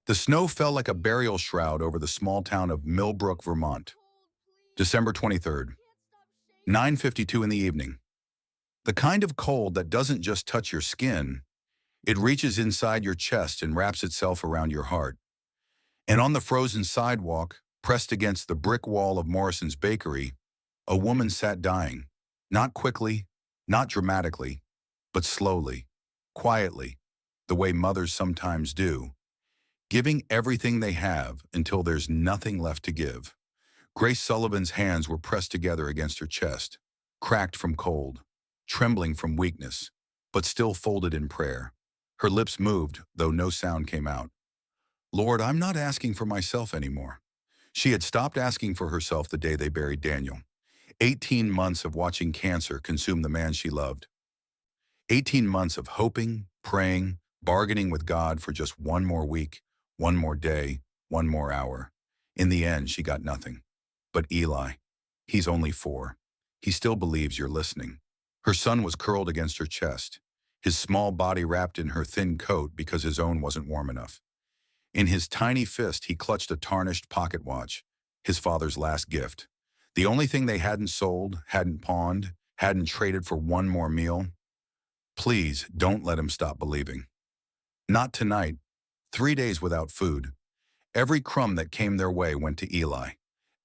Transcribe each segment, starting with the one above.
The snow fell like a burial shroud over the small town of Millbrook, Vermont. December 23rd, 9:52 in the evening. The kind of cold that doesn't just touch your skin, it reaches inside your chest and wraps itself around your heart. And on the frozen sidewalk, pressed against the brick wall of Morrison's bakery, a woman sat dying. Not quickly, not dramatically, but slowly, quietly, the way mothers sometimes do, giving everything they have until there's nothing left to give. Grace Sullivan's hands were pressed together against her chest, cracked from cold, trembling from weakness, but still folded in prayer. Her lips moved, though no sound came out. Lord, I'm not asking for myself anymore. She had stopped asking for herself the day they buried Daniel. 18 months of watching cancer consume the man she loved. 18 months of hoping, praying, bargaining with God for just one more week, one more day, one more hour. In the end, she got nothing. But Eli, he's only 4. He still believes you're listening. Her son was curled against her chest, his small body wrapped in her thin coat because his own wasn't warm enough. In his tiny fist, he clutched a tarnished pocket watch, his father's last gift. The only thing they hadn't sold, hadn't pawned, hadn't traded for one more meal. Please, don't let him stop believing. Not tonight. 3 days without food. Every crumb that came their way went to Eli.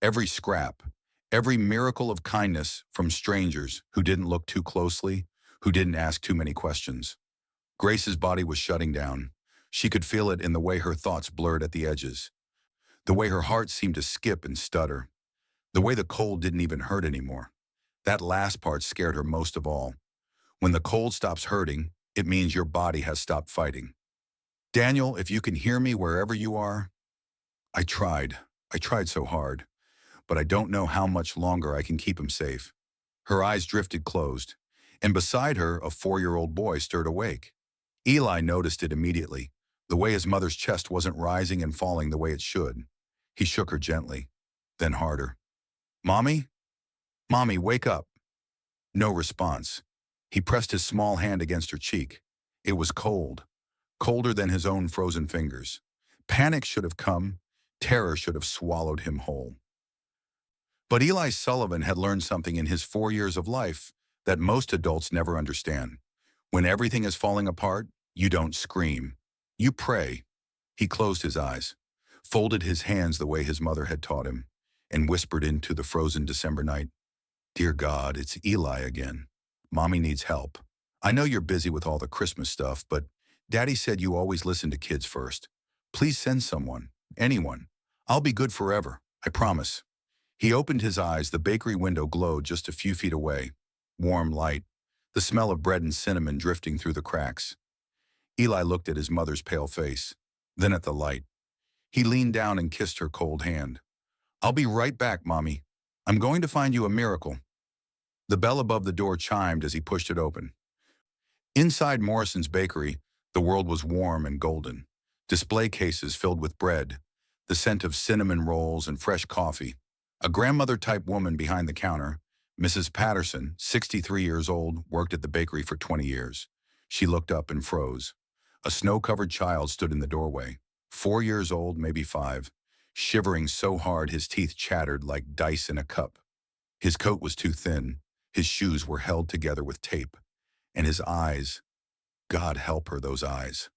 Every scrap, every miracle of kindness from strangers who didn't look too closely, who didn't ask too many questions. Grace's body was shutting down. She could feel it in the way her thoughts blurred at the edges, the way her heart seemed to skip and stutter, the way the cold didn't even hurt anymore. That last part scared her most of all. When the cold stops hurting, it means your body has stopped fighting. Daniel, if you can hear me wherever you are, I tried so hard, but I don't know how much longer I can keep him safe. Her eyes drifted closed, and beside her, a 4-year-old boy stirred awake. Eli noticed it immediately, the way his mother's chest wasn't rising and falling the way it should. He shook her gently, then harder. Mommy? Mommy, wake up. No response. He pressed his small hand against her cheek. It was cold, colder than his own frozen fingers. Panic should have come. Terror should have swallowed him whole. But Eli Sullivan had learned something in his 4 years of life that most adults never understand. When everything is falling apart, you don't scream. You pray. He closed his eyes, folded his hands the way his mother had taught him, and whispered into the frozen December night, Dear God, it's Eli again. Mommy needs help. I know you're busy with all the Christmas stuff, but Daddy said you always listen to kids first. Please send someone, anyone. I'll be good forever, I promise. He opened his eyes. The bakery window glowed just a few feet away. Warm light, the smell of bread and cinnamon drifting through the cracks. Eli looked at his mother's pale face, then at the light. He leaned down and kissed her cold hand. I'll be right back, Mommy. I'm going to find you a miracle. The bell above the door chimed as he pushed it open. Inside Morrison's bakery, the world was warm and golden. Display cases filled with bread, the scent of cinnamon rolls and fresh coffee. A grandmother-type woman behind the counter, Mrs. Patterson, 63 years old, worked at the bakery for 20 years. She looked up and froze. A snow-covered child stood in the doorway, 4 years old, maybe 5, shivering so hard his teeth chattered like dice in a cup. His coat was too thin, his shoes were held together with tape, and his eyes, God help her, those eyes.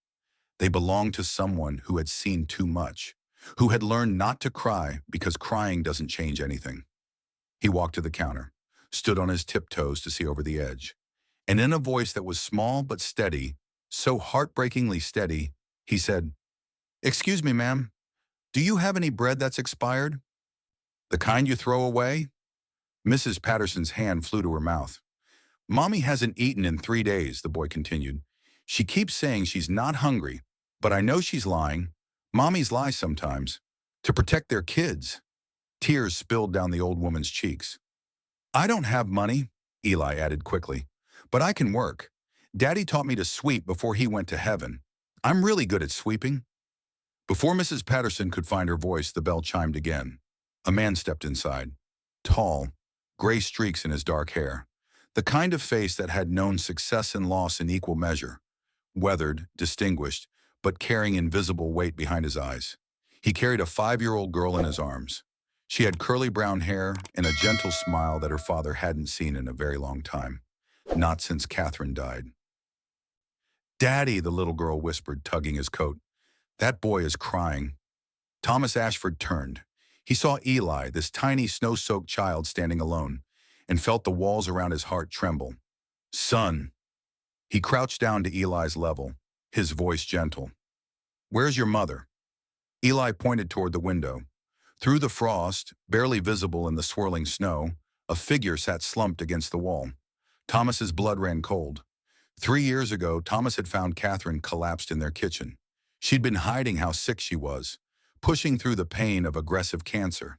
They belonged to someone who had seen too much, who had learned not to cry because crying doesn't change anything. He walked to the counter, stood on his tiptoes to see over the edge, and in a voice that was small but steady, so heartbreakingly steady, he said, Excuse me, ma'am, do you have any bread that's expired? The kind you throw away? Mrs. Patterson's hand flew to her mouth. Mommy hasn't eaten in 3 days, the boy continued. She keeps saying she's not hungry, but I know she's lying. Mommies lie sometimes, to protect their kids. Tears spilled down the old woman's cheeks. I don't have money, Eli added quickly, but I can work. Daddy taught me to sweep before he went to heaven. I'm really good at sweeping. Before Mrs. Patterson could find her voice, the bell chimed again. A man stepped inside, tall, gray streaks in his dark hair, the kind of face that had known success and loss in equal measure, weathered, distinguished, but carrying invisible weight behind his eyes. He carried a 5-year-old girl in his arms. She had curly brown hair and a gentle smile that her father hadn't seen in a very long time, not since Catherine died. "Daddy," the little girl whispered, tugging his coat. "That boy is crying." Thomas Ashford turned. He saw Eli, this tiny snow-soaked child standing alone, and felt the walls around his heart tremble. "Son." He crouched down to Eli's level, his voice gentle. "Where's your mother?" Eli pointed toward the window. Through the frost, barely visible in the swirling snow, a figure sat slumped against the wall. Thomas's blood ran cold. 3 years ago, Thomas had found Catherine collapsed in their kitchen. She'd been hiding how sick she was, pushing through the pain of aggressive cancer,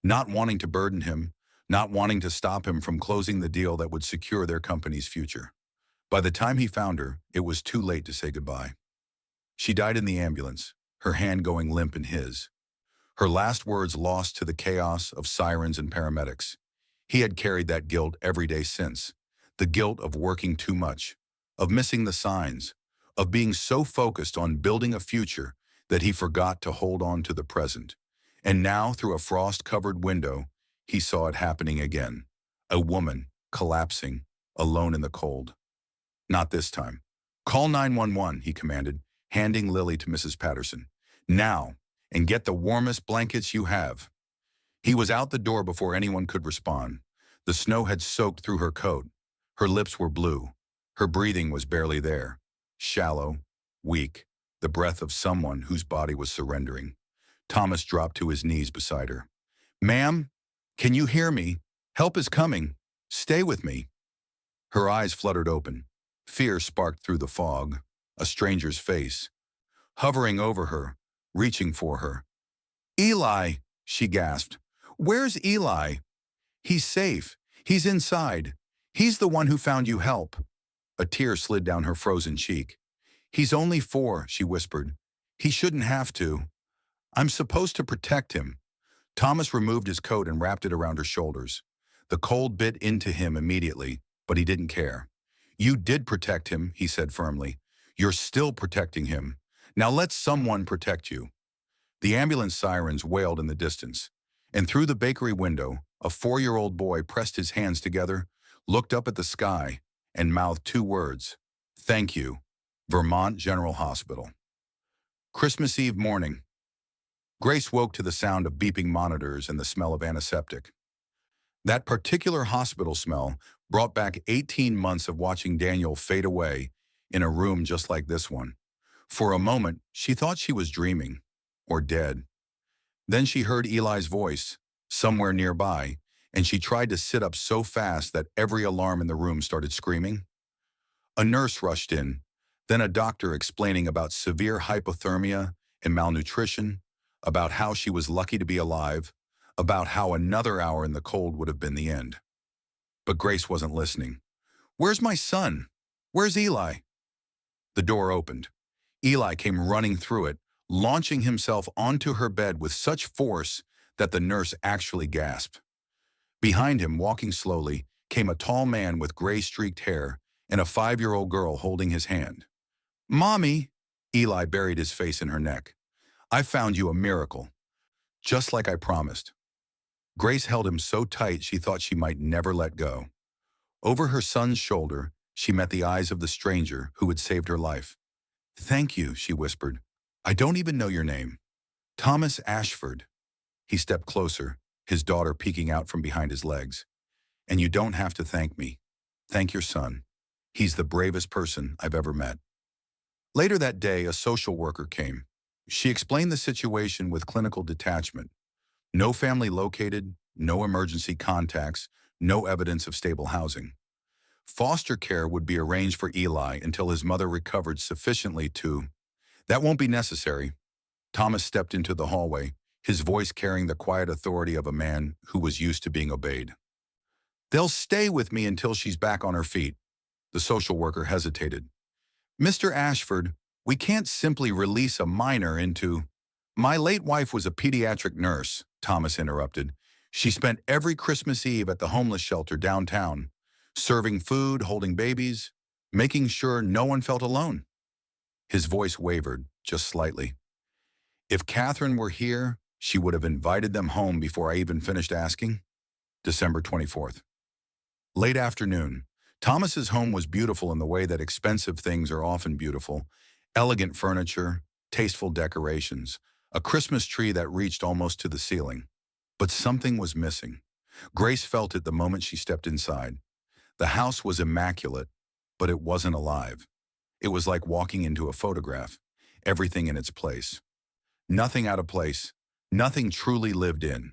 not wanting to burden him, not wanting to stop him from closing the deal that would secure their company's future. By the time he found her, it was too late to say goodbye. She died in the ambulance, her hand going limp in his. Her last words lost to the chaos of sirens and paramedics. He had carried that guilt every day since. The guilt of working too much, of missing the signs, of being so focused on building a future that he forgot to hold on to the present. And now, through a frost-covered window, he saw it happening again. A woman, collapsing, alone in the cold. "Not this time. Call 911, he commanded, handing Lily to Mrs. Patterson. "Now, and get the warmest blankets you have." He was out the door before anyone could respond. The snow had soaked through her coat. Her lips were blue. Her breathing was barely there. Shallow, weak, the breath of someone whose body was surrendering. Thomas dropped to his knees beside her. "Ma'am, can you hear me? Help is coming. Stay with me." Her eyes fluttered open. Fear sparked through the fog. A stranger's face, hovering over her, reaching for her. "Eli," she gasped. "Where's Eli?" "He's safe. He's inside. He's the one who found you help." A tear slid down her frozen cheek. "He's only 4, she whispered. "He shouldn't have to. I'm supposed to protect him." Thomas removed his coat and wrapped it around her shoulders. The cold bit into him immediately, but he didn't care. "You did protect him," he said firmly. "You're still protecting him. Now let someone protect you." The ambulance sirens wailed in the distance, and through the bakery window, a 4-year-old boy pressed his hands together, looked up at the sky, and mouthed 2 words. "Thank you, Vermont General Hospital." Christmas Eve morning. Grace woke to the sound of beeping monitors and the smell of antiseptic. That particular hospital smell brought back 18 months of watching Daniel fade away in a room just like this one. For a moment, she thought she was dreaming, or dead. Then she heard Eli's voice, somewhere nearby, and she tried to sit up so fast that every alarm in the room started screaming. A nurse rushed in, then a doctor explaining about severe hypothermia and malnutrition, about how she was lucky to be alive, about how another hour in the cold would have been the end. But Grace wasn't listening. "Where's my son? Where's Eli?" The door opened. Eli came running through it, launching himself onto her bed with such force that the nurse actually gasped. Behind him, walking slowly, came a tall man with gray-streaked hair and a 5-year-old girl holding his hand. "Mommy," Eli buried his face in her neck. "I found you a miracle, just like I promised." Grace held him so tight she thought she might never let go. Over her son's shoulder, she met the eyes of the stranger who had saved her life. "Thank you," she whispered. "I don't even know your name." "Thomas Ashford." He stepped closer, his daughter peeking out from behind his legs. "And you don't have to thank me. Thank your son. He's the bravest person I've ever met." Later that day, a social worker came. She explained the situation with clinical detachment. No family located, no emergency contacts, no evidence of stable housing. Foster care would be arranged for Eli until his mother recovered sufficiently to... "That won't be necessary." Thomas stepped into the hallway, his voice carrying the quiet authority of a man who was used to being obeyed. "They'll stay with me until she's back on her feet." The social worker hesitated. "Mr. Ashford, we can't simply release a minor into..." "My late wife was a pediatric nurse," Thomas interrupted. "She spent every Christmas Eve at the homeless shelter downtown, serving food, holding babies, making sure no one felt alone." His voice wavered, just slightly. If Catherine were here, she would have invited them home before I even finished asking. December 24th. Late afternoon. Thomas's home was beautiful in the way that expensive things are often beautiful. Elegant furniture, tasteful decorations, a Christmas tree that reached almost to the ceiling. But something was missing. Grace felt it the moment she stepped inside. The house was immaculate, but it wasn't alive. It was like walking into a photograph. Everything in its place. Nothing out of place. Nothing truly lived in.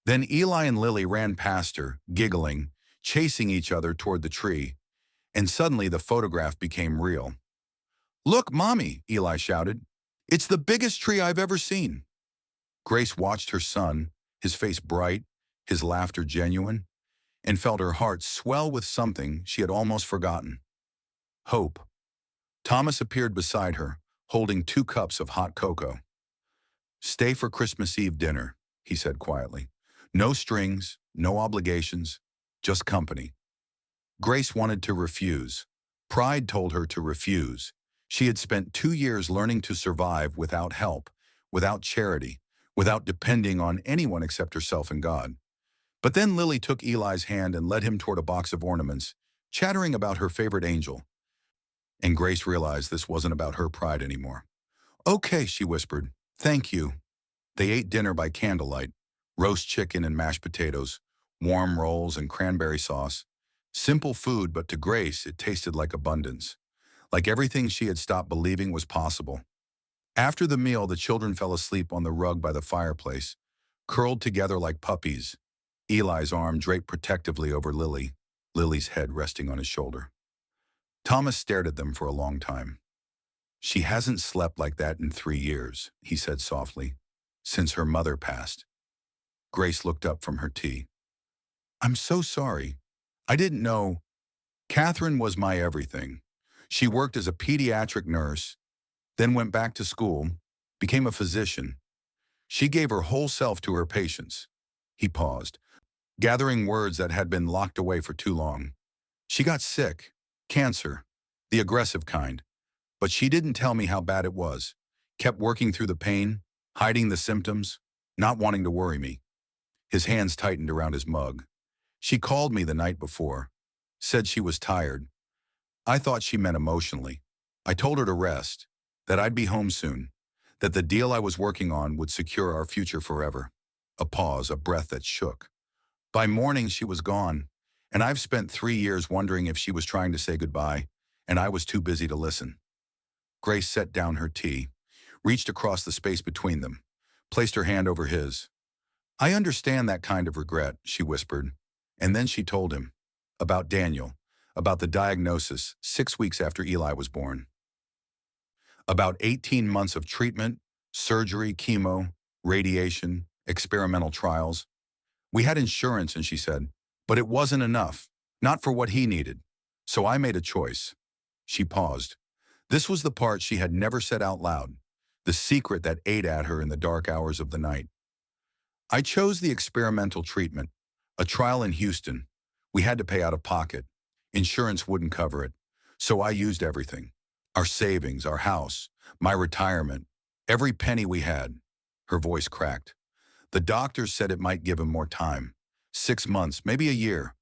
Then Eli and Lily ran past her, giggling, chasing each other toward the tree, and suddenly the photograph became real. "Look, Mommy," Eli shouted. "It's the biggest tree I've ever seen." Grace watched her son, his face bright, his laughter genuine, and felt her heart swell with something she had almost forgotten. Hope. Thomas appeared beside her, holding 2 cups of hot cocoa. "Stay for Christmas Eve dinner," he said quietly. "No strings, no obligations, just company." Grace wanted to refuse. Pride told her to refuse. She had spent 2 years learning to survive without help, without charity, without depending on anyone except herself and God. But then Lily took Eli's hand and led him toward a box of ornaments, chattering about her favorite angel. And Grace realized this wasn't about her pride anymore. "Okay," she whispered. "Thank you." They ate dinner by candlelight, roast chicken and mashed potatoes, warm rolls and cranberry sauce. Simple food, but to Grace, it tasted like abundance. Like everything she had stopped believing was possible. After the meal, the children fell asleep on the rug by the fireplace, curled together like puppies, Eli's arm draped protectively over Lily, Lily's head resting on his shoulder. Thomas stared at them for a long time. "She hasn't slept like that in 3 years," he said softly, "since her mother passed." Grace looked up from her tea. "I'm so sorry. I didn't know. Catherine was my everything. She worked as a pediatric nurse, then went back to school, became a physician. She gave her whole self to her patients." He paused, gathering words that had been locked away for too long. "She got sick, cancer, the aggressive kind. But she didn't tell me how bad it was. Kept working through the pain, hiding the symptoms, not wanting to worry me." His hands tightened around his mug. "She called me the night before. Said she was tired. I thought she meant emotionally. I told her to rest, that I'd be home soon, that the deal I was working on would secure our future forever." A pause, a breath that shook. By morning, she was gone, and I've spent 3 years wondering if she was trying to say goodbye, and I was too busy to listen. Grace set down her tea, reached across the space between them, placed her hand over his. "I understand that kind of regret," she whispered, and then she told him about Daniel, about the diagnosis 6 weeks after Eli was born, about 18 months of treatment, surgery, chemo, radiation, experimental trials. "We had insurance," and she said, "but it wasn't enough, not for what he needed. So I made a choice." She paused. This was the part she had never said out loud, the secret that ate at her in the dark hours of the night. "I chose the experimental treatment, a trial in Houston. We had to pay out of pocket. Insurance wouldn't cover it. So I used everything. Our savings, our house, my retirement, every penny we had." Her voice cracked. "The doctors said it might give him more time. 6 months, maybe a year.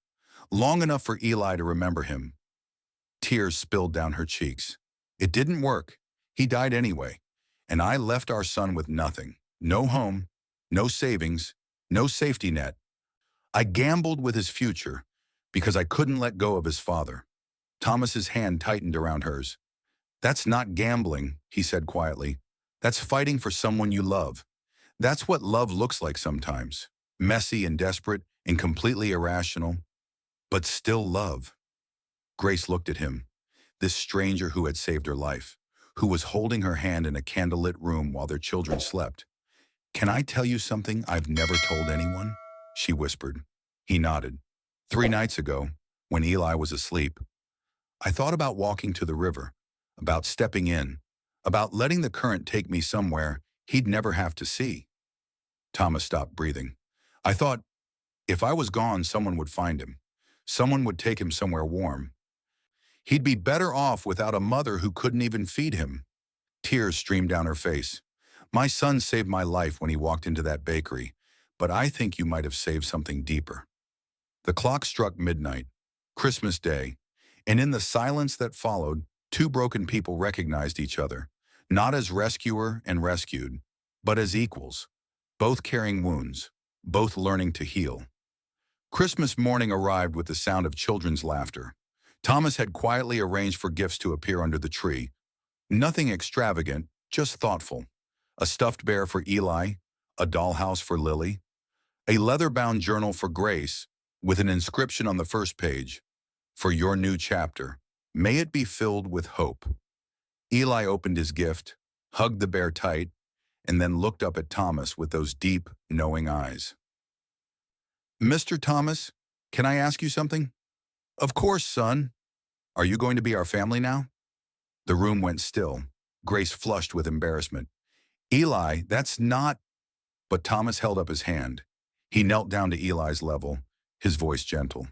Long enough for Eli to remember him." Tears spilled down her cheeks. "It didn't work. He died anyway. And I left our son with nothing. No home, no savings, no safety net. I gambled with his future because I couldn't let go of his father." Thomas's hand tightened around hers. "That's not gambling," he said quietly. "That's fighting for someone you love. That's what love looks like sometimes. Messy and desperate and completely irrational, but still love." Grace looked at him, this stranger who had saved her life, who was holding her hand in a candlelit room while their children slept. "Can I tell you something I've never told anyone?" she whispered. He nodded. 3 nights ago, when Eli was asleep, I thought about walking to the river, about stepping in, about letting the current take me somewhere he'd never have to see." Thomas stopped breathing. "I thought, if I was gone, someone would find him. Someone would take him somewhere warm. He'd be better off without a mother who couldn't even feed him." Tears streamed down her face. My son saved my life when he walked into that bakery, but I think you might have saved something deeper. The clock struck midnight, Christmas Day, and in the silence that followed, two broken people recognized each other, not as rescuer and rescued, but as equals, both carrying wounds, both learning to heal. Christmas morning arrived with the sound of children's laughter. Thomas had quietly arranged for gifts to appear under the tree. Nothing extravagant, just thoughtful. A stuffed bear for Eli, a dollhouse for Lily, a leather-bound journal for Grace, with an inscription on the first page, "For your new chapter, may it be filled with hope." Eli opened his gift, hugged the bear tight, and then looked up at Thomas with those deep, knowing eyes. "Mr. Thomas, can I ask you something?" "Of course, son. Are you going to be our family now?" The room went still. Grace flushed with embarrassment. "Eli, that's not—" But Thomas held up his hand. He knelt down to Eli's level, his voice gentle.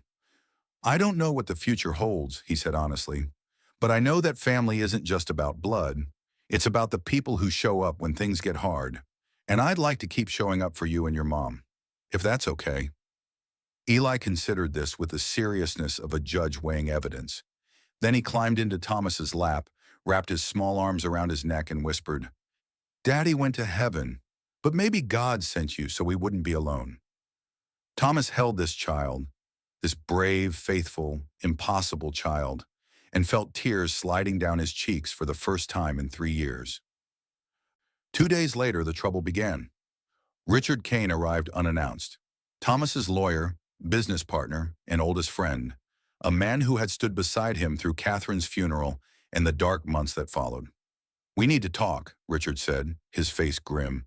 "I don't know what the future holds," he said honestly, "but I know that family isn't just about blood. It's about the people who show up when things get hard. And I'd like to keep showing up for you and your mom, if that's okay." Eli considered this with the seriousness of a judge weighing evidence. Then he climbed into Thomas's lap, wrapped his small arms around his neck and whispered, "Daddy went to heaven, but maybe God sent you so we wouldn't be alone." Thomas held this child, this brave, faithful, impossible child, and felt tears sliding down his cheeks for the first time in 3 years. 2 days later, the trouble began. Richard Kane arrived unannounced. Thomas's lawyer, business partner, and oldest friend, a man who had stood beside him through Catherine's funeral and the dark months that followed. "We need to talk," Richard said, his face grim.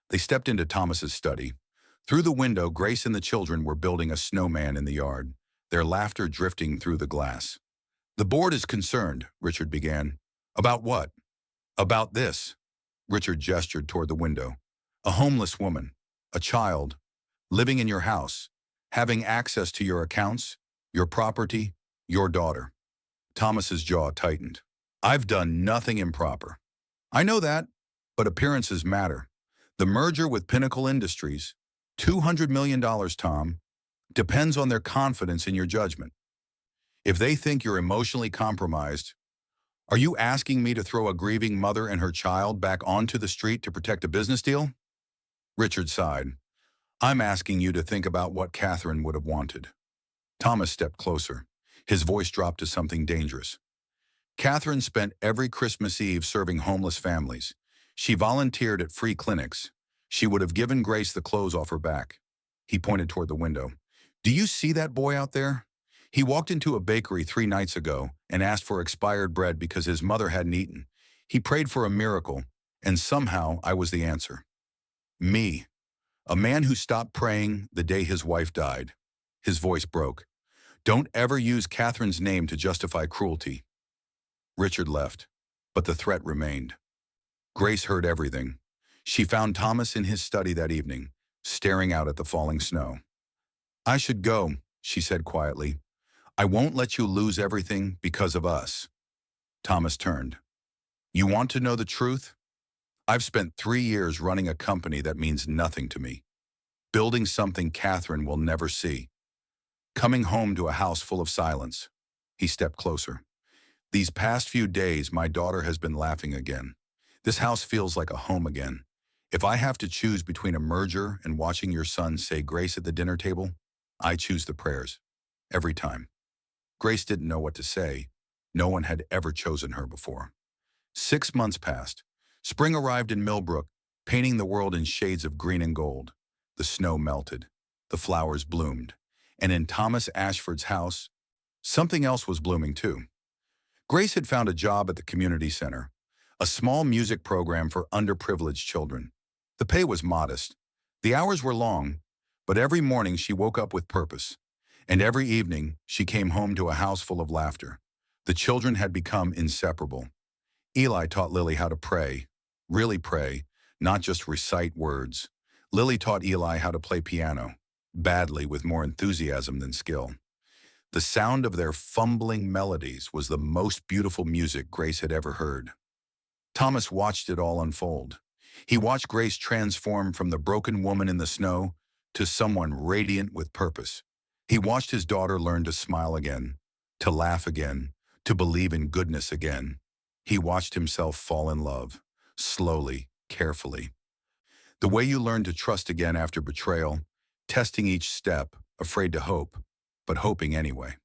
They stepped into Thomas's study. Through the window, Grace and the children were building a snowman in the yard, their laughter drifting through the glass. "The board is concerned," Richard began. "About what?" "About this." Richard gestured toward the window. "A homeless woman, a child, living in your house, having access to your accounts, your property, your daughter." Thomas's jaw tightened. "I've done nothing improper." "I know that, but appearances matter. The merger with Pinnacle Industries, $200 million, Tom, depends on their confidence in your judgment. If they think you're emotionally compromised, are you asking me to throw a grieving mother and her child back onto the street to protect a business deal?" Richard sighed. "I'm asking you to think about what Catherine would have wanted." Thomas stepped closer. His voice dropped to something dangerous. "Catherine spent every Christmas Eve serving homeless families. She volunteered at free clinics. She would have given Grace the clothes off her back." He pointed toward the window. "Do you see that boy out there? He walked into a bakery 3 nights ago and asked for expired bread because his mother hadn't eaten. He prayed for a miracle, and somehow I was the answer. Me, a man who stopped praying the day his wife died." His voice broke. "Don't ever use Catherine's name to justify cruelty." Richard left, but the threat remained. Grace heard everything. She found Thomas in his study that evening, staring out at the falling snow. "I should go," she said quietly. "I won't let you lose everything because of us." Thomas turned. "You want to know the truth? I've spent 3 years running a company that means nothing to me, building something Catherine will never see, coming home to a house full of silence." He stepped closer. "These past few days, my daughter has been laughing again. This house feels like a home again. If I have to choose between a merger and watching your son say grace at the dinner table, I choose the prayers. Every time." Grace didn't know what to say. No one had ever chosen her before. 6 months passed. Spring arrived in Millbrook, painting the world in shades of green and gold. The snow melted. The flowers bloomed. And in Thomas Ashford's house, something else was blooming too. Grace had found a job at the community center, a small music program for underprivileged children. The pay was modest. The hours were long, but every morning she woke up with purpose. And every evening she came home to a house full of laughter. The children had become inseparable. Eli taught Lily how to pray, really pray, not just recite words. Lily taught Eli how to play piano, badly with more enthusiasm than skill. The sound of their fumbling melodies was the most beautiful music Grace had ever heard. Thomas watched it all unfold. He watched Grace transform from the broken woman in the snow to someone radiant with purpose. He watched his daughter learn to smile again, to laugh again, to believe in goodness again. He watched himself fall in love, slowly, carefully. The way you learn to trust again after betrayal, testing each step, afraid to hope, but hoping anyway.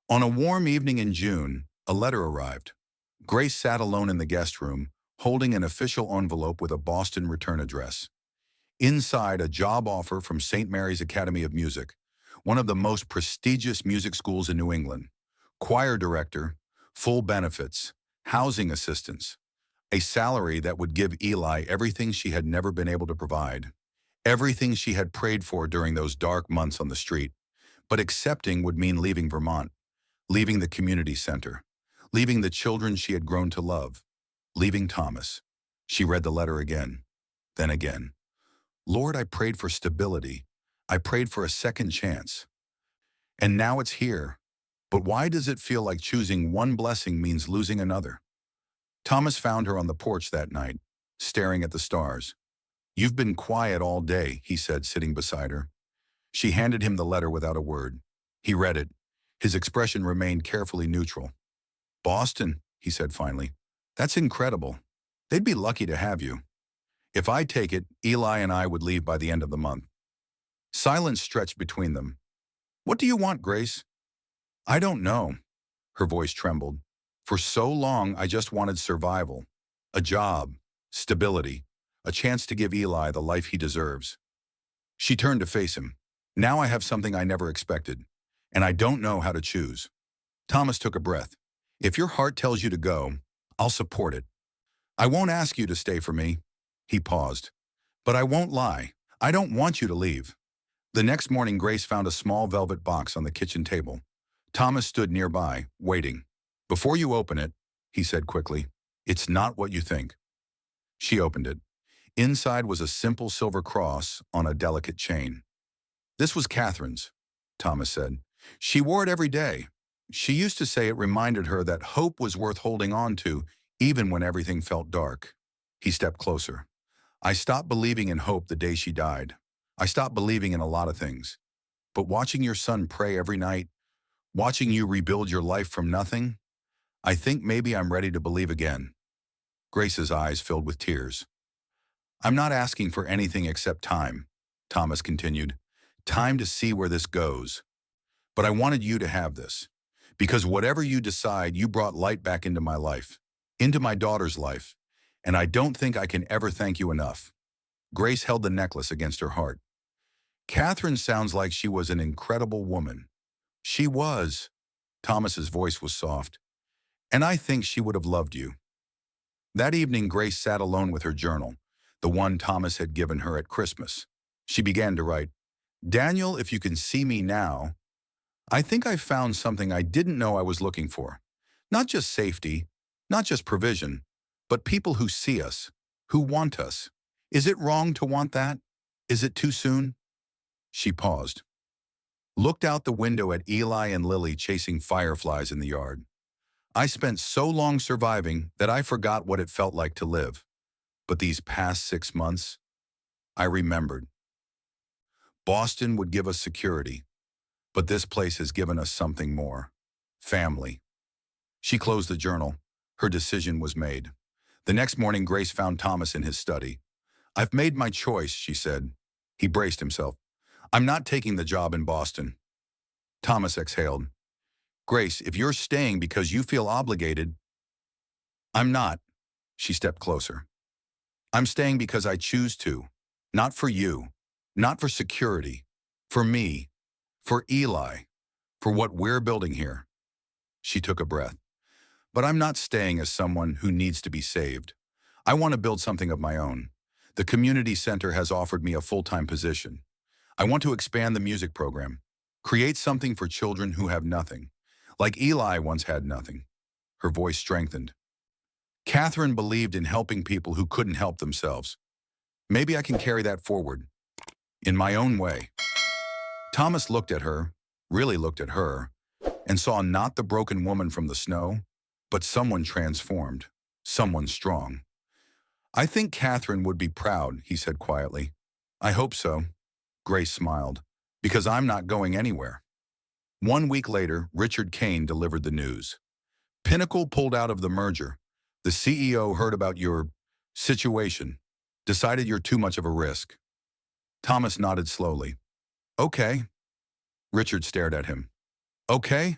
On a warm evening in June, a letter arrived. Grace sat alone in the guest room, holding an official envelope with a Boston return address. Inside, a job offer from St. Mary's Academy of Music, one of the most prestigious music schools in New England. Choir director, full benefits, housing assistance, a salary that would give Eli everything she had never been able to provide, everything she had prayed for during those dark months on the street. But accepting would mean leaving Vermont, leaving the community center, leaving the children she had grown to love, leaving Thomas. She read the letter again, then again. Lord, I prayed for stability. I prayed for a second chance. And now it's here. But why does it feel like choosing one blessing means losing another? Thomas found her on the porch that night, staring at the stars. You've been quiet all day, he said, sitting beside her. She handed him the letter without a word. He read it. His expression remained carefully neutral. Boston, he said finally. That's incredible. They'd be lucky to have you. If I take it, Eli and I would leave by the end of the month. Silence stretched between them. What do you want, Grace? I don't know. Her voice trembled. For so long, I just wanted survival. A job, stability, a chance to give Eli the life he deserves. She turned to face him. Now I have something I never expected, and I don't know how to choose. Thomas took a breath. If your heart tells you to go, I'll support it. I won't ask you to stay for me. He paused. But I won't lie. I don't want you to leave. The next morning, Grace found a small velvet box on the kitchen table. Thomas stood nearby, waiting. Before you open it, he said quickly, it's not what you think. She opened it. Inside was a simple silver cross on a delicate chain. This was Catherine's, Thomas said. She wore it every day. She used to say it reminded her that hope was worth holding on to, even when everything felt dark. He stepped closer. I stopped believing in hope the day she died. I stopped believing in a lot of things. But watching your son pray every night, watching you rebuild your life from nothing, I think maybe I'm ready to believe again. Grace's eyes filled with tears. I'm not asking for anything except time, Thomas continued. Time to see where this goes. But I wanted you to have this. Because whatever you decide, you brought light back into my life, into my daughter's life, and I don't think I can ever thank you enough. Grace held the necklace against her heart. Catherine sounds like she was an incredible woman. She was. Thomas's voice was soft. And I think she would have loved you. That evening, Grace sat alone with her journal, the one Thomas had given her at Christmas. She began to write, Daniel, if you can see me now, I think I've found something I didn't know I was looking for. Not just safety, not just provision, but people who see us, who want us. Is it wrong to want that? Is it too soon? She paused, looked out the window at Eli and Lily chasing fireflies in the yard. I spent so long surviving that I forgot what it felt like to live. But these past 6 months, I remembered. Boston would give us security, but this place has given us something more. Family. She closed the journal. Her decision was made. The next morning, Grace found Thomas in his study. I've made my choice, she said. He braced himself. I'm not taking the job in Boston. Thomas exhaled. Grace, if you're staying because you feel obligated, I'm not. She stepped closer. I'm staying because I choose to. Not for you. Not for security. For me. For Eli. For what we're building here. She took a breath. But I'm not staying as someone who needs to be saved. I want to build something of my own. The community center has offered me a full-time position. I want to expand the music program. Create something for children who have nothing. Like Eli once had nothing. Her voice strengthened. Catherine believed in helping people who couldn't help themselves. Maybe I can carry that forward. In my own way. Thomas looked at her, really looked at her, and saw not the broken woman from the snow, but someone transformed. someone strong. I think Catherine would be proud, he said quietly. I hope so. Grace smiled. Because I'm not going anywhere. 1 week later, Richard Kane delivered the news. Pinnacle pulled out of the merger. The CEO heard about your situation, decided you're too much of a risk. Thomas nodded slowly. Okay. Richard stared at him. Okay?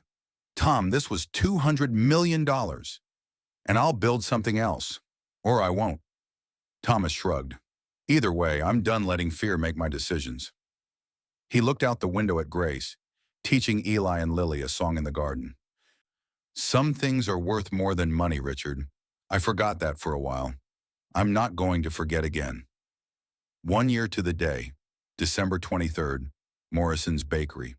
Tom, this was $200 million. And I'll build something else. Or I won't. Thomas shrugged. Either way, I'm done letting fear make my decisions. He looked out the window at Grace, teaching Eli and Lily a song in the garden. Some things are worth more than money, Richard. I forgot that for a while. I'm not going to forget again. 1 year to the day, December 23rd, Morrison's Bakery.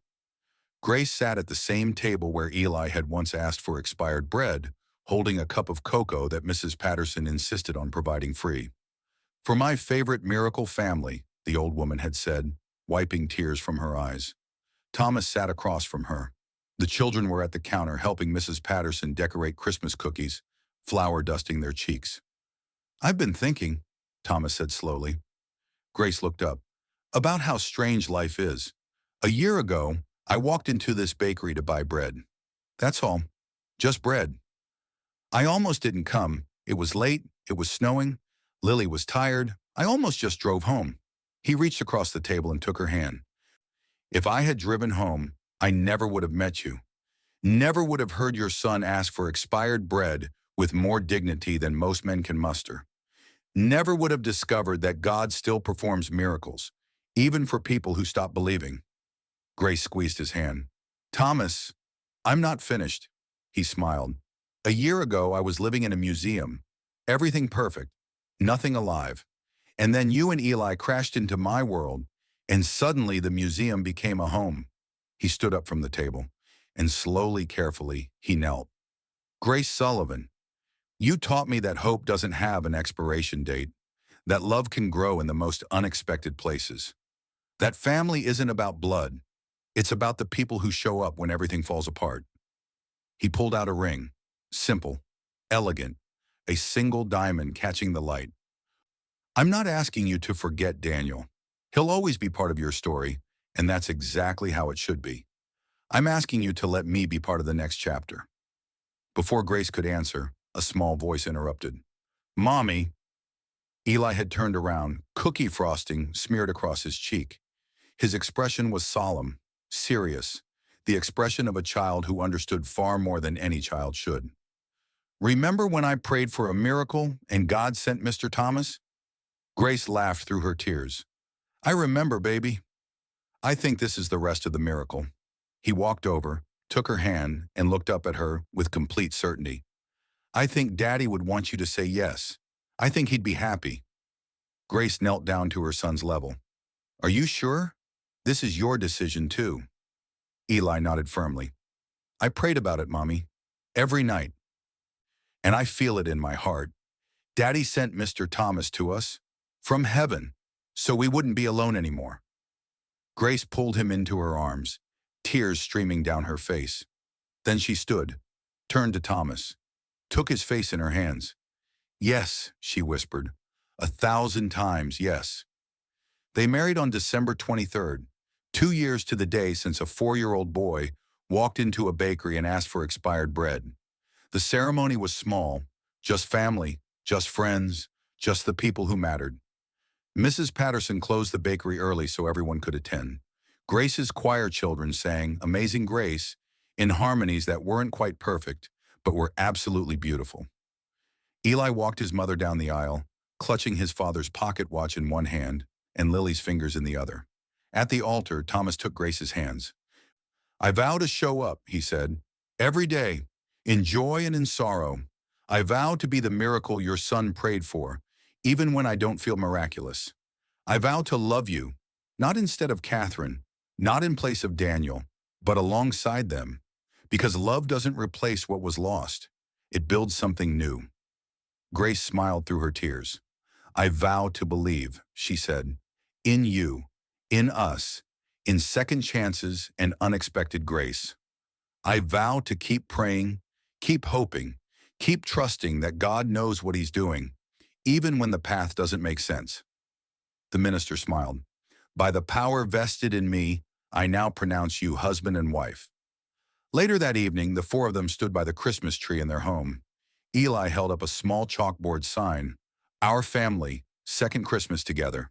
Grace sat at the same table where Eli had once asked for expired bread, holding a cup of cocoa that Mrs. Patterson insisted on providing free. For my favorite miracle family, the old woman had said, wiping tears from her eyes. Thomas sat across from her. The children were at the counter helping Mrs. Patterson decorate Christmas cookies, flour dusting their cheeks. I've been thinking, Thomas said slowly. Grace looked up. About how strange life is. A year ago, I walked into this bakery to buy bread. That's all. Just bread. I almost didn't come. It was late. It was snowing. Lily was tired. I almost just drove home. He reached across the table and took her hand. If I had driven home, I never would have met you. Never would have heard your son ask for expired bread with more dignity than most men can muster. Never would have discovered that God still performs miracles, even for people who stop believing. Grace squeezed his hand. Thomas, I'm not finished. He smiled. A year ago, I was living in a museum. Everything perfect. Nothing alive. And then you and Eli crashed into my world, and suddenly the museum became a home. He stood up from the table, and slowly, carefully, he knelt. Grace Sullivan, you taught me that hope doesn't have an expiration date, that love can grow in the most unexpected places. That family isn't about blood. It's about the people who show up when everything falls apart. He pulled out a ring, simple, elegant, a single diamond catching the light. I'm not asking you to forget Daniel. He'll always be part of your story, and that's exactly how it should be. I'm asking you to let me be part of the next chapter. Before Grace could answer, a small voice interrupted. Mommy! Eli had turned around, cookie frosting smeared across his cheek. His expression was solemn, serious, the expression of a child who understood far more than any child should. Remember when I prayed for a miracle and God sent Mr. Thomas? Grace laughed through her tears. I remember, baby. I think this is the rest of the miracle. He walked over, took her hand, and looked up at her with complete certainty. I think Daddy would want you to say yes. I think he'd be happy. Grace knelt down to her son's level. Are you sure? This is your decision, too. Eli nodded firmly. I prayed about it, Mommy. Every night. And I feel it in my heart. Daddy sent Mr. Thomas to us from heaven, so we wouldn't be alone anymore. Grace pulled him into her arms, tears streaming down her face. Then she stood, turned to Thomas, took his face in her hands. Yes, she whispered, 1,000 times yes. They married on December 23rd, 2 years to the day since a 4-year-old boy walked into a bakery and asked for expired bread. The ceremony was small, just family, just friends, just the people who mattered. Mrs. Patterson closed the bakery early so everyone could attend. Grace's choir children sang Amazing Grace in harmonies that weren't quite perfect, but were absolutely beautiful. Eli walked his mother down the aisle, clutching his father's pocket watch in one hand and Lily's fingers in the other. At the altar, Thomas took Grace's hands. I vow to show up, he said, every day, in joy and in sorrow. I vow to be the miracle your son prayed for, even when I don't feel miraculous. I vow to love you, not instead of Catherine, not in place of Daniel, but alongside them, because love doesn't replace what was lost. It builds something new. Grace smiled through her tears. I vow to believe, she said, in you, in us, in second chances and unexpected grace. I vow to keep praying, keep hoping, Keep trusting that God knows what he's doing, even when the path doesn't make sense. The minister smiled. By the power vested in me, I now pronounce you husband and wife. Later that evening, the four of them stood by the Christmas tree in their home. Eli held up a small chalkboard sign, "Our family, second Christmas together."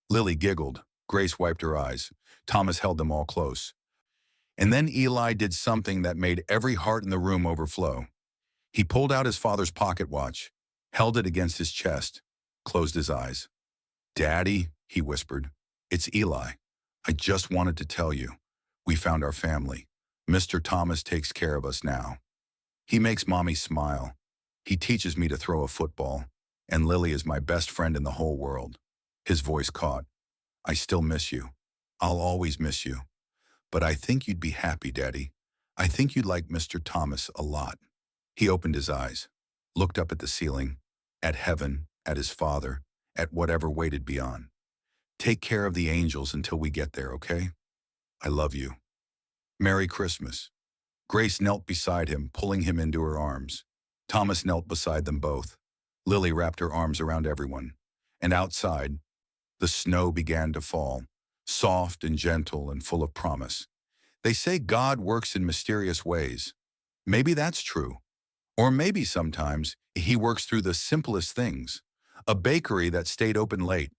Lily giggled. Grace wiped her eyes. Thomas held them all close. And then Eli did something that made every heart in the room overflow. He pulled out his father's pocket watch, held it against his chest, closed his eyes. "Daddy," he whispered, "it's Eli. I just wanted to tell you. We found our family. Mr. Thomas takes care of us now. He makes Mommy smile. He teaches me to throw a football. And Lily is my best friend in the whole world." His voice caught. "I still miss you. I'll always miss you. But I think you'd be happy, Daddy. I think you'd like Mr. Thomas a lot." He opened his eyes, looked up at the ceiling, at heaven, at his father, at whatever waited beyond. "Take care of the angels until we get there, okay? I love you. Merry Christmas." Grace knelt beside him, pulling him into her arms. Thomas knelt beside them both. Lily wrapped her arms around everyone. And outside, the snow began to fall, soft and gentle and full of promise. They say God works in mysterious ways. Maybe that's true. Or maybe sometimes he works through the simplest things. A bakery that stayed open late.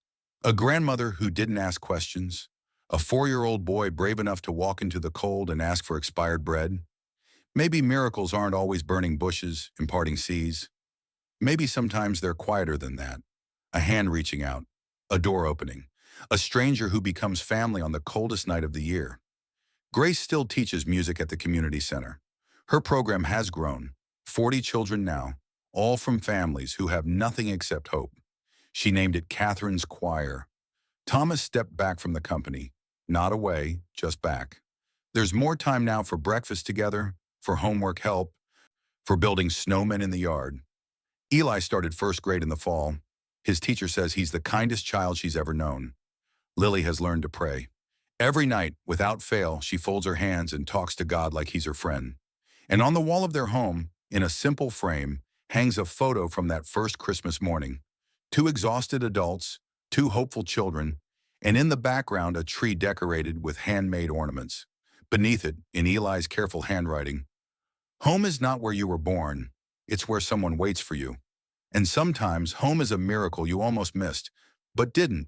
A grandmother who didn't ask questions. A 4-year-old boy brave enough to walk into the cold and ask for expired bread. Maybe miracles aren't always burning bushes and parting seas. Maybe sometimes they're quieter than that. A hand reaching out. A door opening. A stranger who becomes family on the coldest night of the year. Grace still teaches music at the community center. Her program has grown. 40 children now, all from families who have nothing except hope. She named it Catherine's Choir. Thomas stepped back from the company. Not away, just back. There's more time now for breakfast together, for homework help, for building snowmen in the yard. Eli started first grade in the fall. His teacher says he's the kindest child she's ever known. Lily has learned to pray. Every night, without fail, she folds her hands and talks to God like he's her friend. And on the wall of their home, in a simple frame, hangs a photo from that first Christmas morning. 2 exhausted adults, 2 hopeful children, and in the background a tree decorated with handmade ornaments. Beneath it, in Eli's careful handwriting, "Home is not where you were born, it's where someone waits for you. And sometimes home is a miracle you almost missed, but didn't.